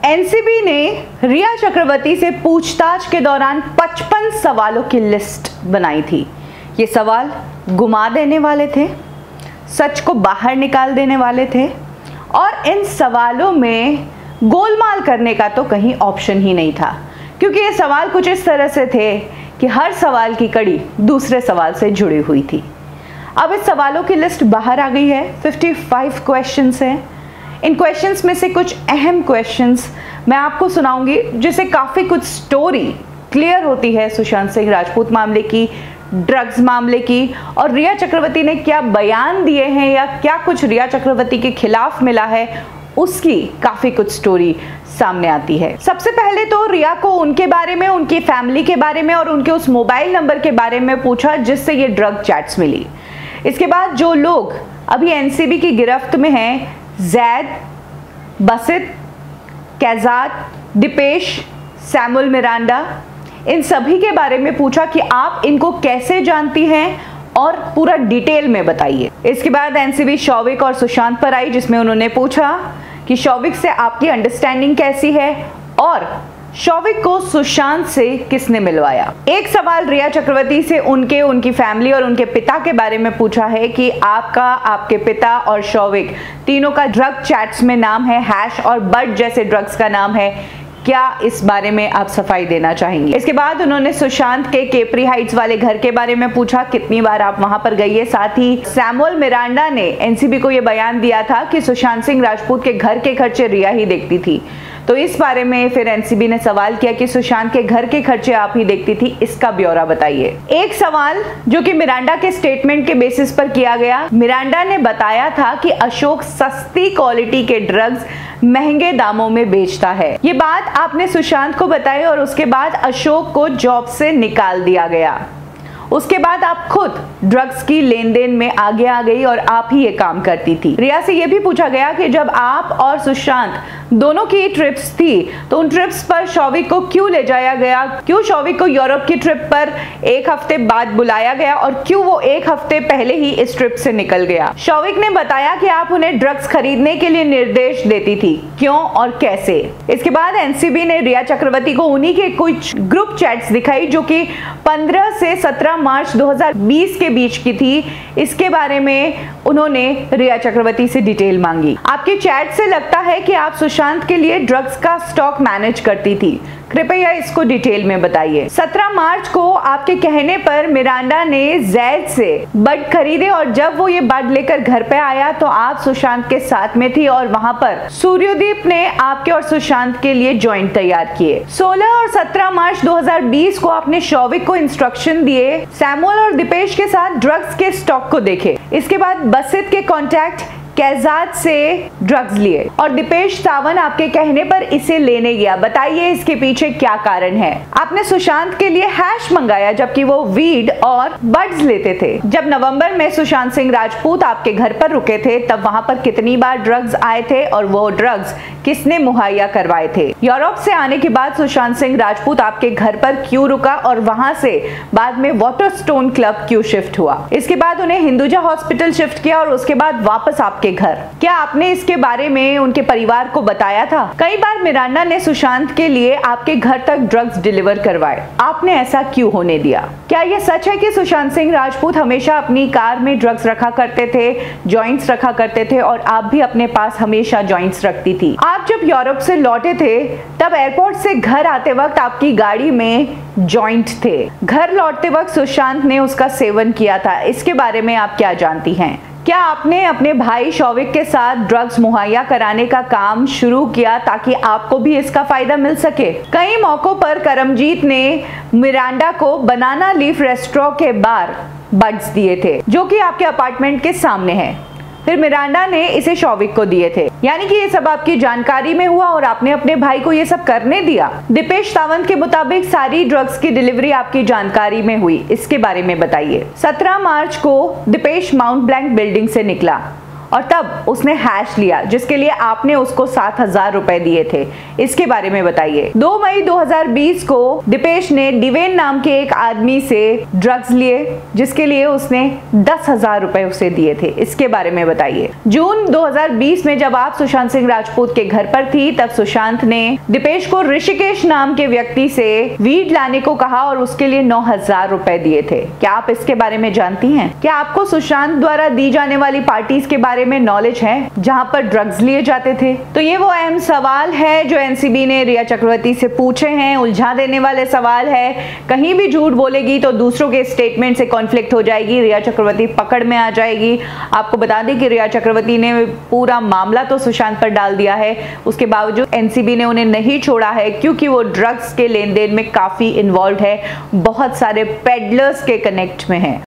NCB ने रिया चक्रवर्ती से पूछताछ के दौरान 55 सवालों की लिस्ट बनाई थी। ये सवाल गुमा देने वाले थे, सच को बाहर निकाल देने वाले थे और इन सवालों में गोलमाल करने का तो कहीं ऑप्शन ही नहीं था, क्योंकि ये सवाल कुछ इस तरह से थे कि हर सवाल की कड़ी दूसरे सवाल से जुड़ी हुई थी। अब इस सवालों की लिस्ट बाहर आ गई है। 55 क्वेश्चंस हैं। इन क्वेश्चंस में से कुछ अहम क्वेश्चंस मैं आपको सुनाऊंगी, जिससे काफ़ी कुछ स्टोरी क्लियर होती है सुशांत सिंह राजपूत मामले की, ड्रग्स मामले की, और रिया चक्रवर्ती ने क्या बयान दिए हैं या क्या कुछ रिया चक्रवर्ती के खिलाफ मिला है, उसकी काफ़ी कुछ स्टोरी सामने आती है। सबसे पहले तो रिया को उनके बारे में, उनकी फैमिली के बारे में और उनके उस मोबाइल नंबर के बारे में पूछा जिससे ये ड्रग चैट्स मिली। इसके बाद जो लोग अभी एनसीबी की गिरफ्त में हैं, जैद, बसित, कैजात, दीपेश, सैमुअल मिरांडा, इन सभी के बारे में पूछा कि आप इनको कैसे जानती हैं और पूरा डिटेल में बताइए। इसके बाद एनसीबी शौविक और सुशांत पर आई, जिसमें उन्होंने पूछा कि शौविक से आपकी अंडरस्टैंडिंग कैसी है और शौविक को सुशांत से किसने मिलवाया। एक सवाल रिया चक्रवर्ती से उनकी फैमिली और उनके पिता के बारे में पूछा है कि आपका, आपके पिता और शौविक तीनों का ड्रग चैट्स में नाम है, हैश और बड जैसे ड्रग्स का नाम है, क्या इस बारे में आप सफाई देना चाहेंगे। इसके बाद उन्होंने सुशांत के केपरी हाइट्स वाले घर के बारे में पूछा, कितनी बार आप वहां पर गई है। साथ ही सैमुअल मिरांडा ने एनसीबी को यह बयान दिया था कि सुशांत सिंह राजपूत के घर के खर्चे रिया ही देखती थी, तो इस बारे में फिर एनसीबी ने सवाल किया कि सुशांत के घर के खर्चे आप ही देखती थी, इसका ब्यौरा बताइए। एक सवाल जो कि मिरांडा के स्टेटमेंट के बेसिस पर किया गया, मिरांडा ने बताया था कि अशोक सस्ती क्वालिटी के ड्रग्स महंगे दामों में बेचता है। ये बात आपने सुशांत को बताई और उसके बाद अशोक को जॉब से निकाल दिया गया। उसके बाद आप खुद ड्रग्स की लेन देन में आगे आ गई और आप ही ये काम करती थी। रिया से ये भी पूछा गया कि जब आप और सुशांत दोनों की ट्रिप्स थी तो उन ट्रिप्स पर शौविक को क्यों ले जाया गया, क्यों शौविक को यूरोप की ट्रिप पर एक हफ्ते बाद बुलाया गया और क्यों वो एक हफ्ते पहले ही इस ट्रिप से निकल गया। शौविक ने बताया कि आप उन्हें ड्रग्स खरीदने के लिए निर्देश देती थी, क्यों और कैसे। इसके बाद एनसीबी ने रिया चक्रवर्ती को उन्हीं के कुछ ग्रुप चैट्स दिखाई जो कि 15 से 17 मार्च 2020 के बीच की थी। इसके बारे में उन्होंने रिया चक्रवर्ती से डिटेल मांगी। आपके चैट से लगता है कि आप सुशांत के लिए ड्रग्स का स्टॉक मैनेज करती थी, कृपया इसको डिटेल में बताइए। 17 मार्च को आपके कहने पर मिरांडा ने जैद से बड खरीदे और जब वो ये बड लेकर घर पे आया तो आप सुशांत के साथ में थी और वहां पर सूर्यदीप ने आपके और सुशांत के लिए जॉइंट तैयार किए। 16 और 17 मार्च 2020 को आपने शौविक को इंस्ट्रक्शन दिए सैमुअल और दीपेश के साथ ड्रग्स के स्टॉक को देखे। इसके बाद बसित के कॉन्टैक्ट कैजात से ड्रग्स लिए और दीपेश सावन आपके कहने पर इसे लेने गया। बताइए इसके पीछे क्या कारण है। आपने सुशांत के लिए हैश मंगाया जबकि वो वीड और बड्स लेते थे। जब नवंबर में सुशांत सिंह राजपूत आपके घर पर रुके थे तब वहां पर कितनी बार ड्रग्स आए थे और वो ड्रग्स किसने मुहैया करवाए थे। यूरोप से आने के बाद सुशांत सिंह राजपूत आपके घर पर क्यों रुका और वहां से बाद में वाटरस्टोन क्लब क्यों शिफ्ट हुआ। इसके बाद उन्हें हिंदुजा हॉस्पिटल शिफ्ट किया और उसके बाद वापस आपके घर। क्या आपने इसके बारे में उनके परिवार को बताया था। कई बार मिरांडा ने सुशांत के लिए आपके घर तक ड्रग्स डिलीवर करवाए, आपने ऐसा क्यों होने दिया। क्या यह सच है कि सुशांत सिंह राजपूत हमेशा अपनी कार में ड्रग्स रखा करते थे, जॉइंट्स रखा करते थे और आप भी अपने पास हमेशा जॉइंट्स रखती थी। आप जब यूरोप से लौटे थे तब एयरपोर्ट से घर आते वक्त आपकी गाड़ी में जॉइंट थे। घर लौटते वक्त सुशांत ने उसका सेवन किया था, इसके बारे में आप क्या जानती हैं। क्या आपने अपने भाई शौविक के साथ ड्रग्स मुहैया कराने का काम शुरू किया ताकि आपको भी इसका फायदा मिल सके। कई मौकों पर करमजीत ने मिरांडा को बनाना लीफ रेस्टोरेंट के बार बड्स दिए थे जो कि आपके अपार्टमेंट के सामने है, फिर मिरांडा ने इसे शौविक को दिए थे। यानी कि ये सब आपकी जानकारी में हुआ और आपने अपने भाई को ये सब करने दिया। दीपेश सावंत के मुताबिक सारी ड्रग्स की डिलीवरी आपकी जानकारी में हुई, इसके बारे में बताइए। 17 मार्च को दीपेश माउंट ब्लैंक बिल्डिंग से निकला और तब उसने हैश लिया, जिसके लिए आपने उसको 7,000 रुपए दिए थे। इसके बारे में बताइए। 2 मई 2020 को दीपेश ने डिवेन नाम के एक आदमी से ड्रग्स लिए, जिसके लिए उसने 10,000 रुपए उसे दिए थे। इसके बारे में बताइए। जून 2020 में जब आप सुशांत सिंह राजपूत के घर पर थी, तब सुशांत ने दीपेश को ऋषिकेश नाम के व्यक्ति से वीड लाने को कहा और उसके लिए 9,000 रुपए दिए थे। क्या आप इसके बारे में जानती हैं? क्या आपको सुशांत द्वारा दी जाने वाली पार्टीज के बारे में नॉलेज है जहां पर ड्रग्स लिए जाते थे? तो ये वो अहम सवाल है जो एनसीबी ने रिया चक्रवर्ती से पूछे हैं। उलझा देने वाले सवाल है। कहीं भी झूठ बोलेगी तो दूसरों के स्टेटमेंट से कॉन्फ्लिक्ट हो जाएगी, रिया चक्रवर्ती पकड़ में आ जाएगी। आपको बता दें कि रिया चक्रवर्ती ने पूरा मामला तो सुशांत पर डाल दिया है, उसके बावजूद एनसीबी ने उन्हें नहीं छोड़ा है, क्योंकि वो ड्रग्स के लेन देन में काफी इन्वॉल्व है, बहुत सारे पेडलर्स के कनेक्ट में है।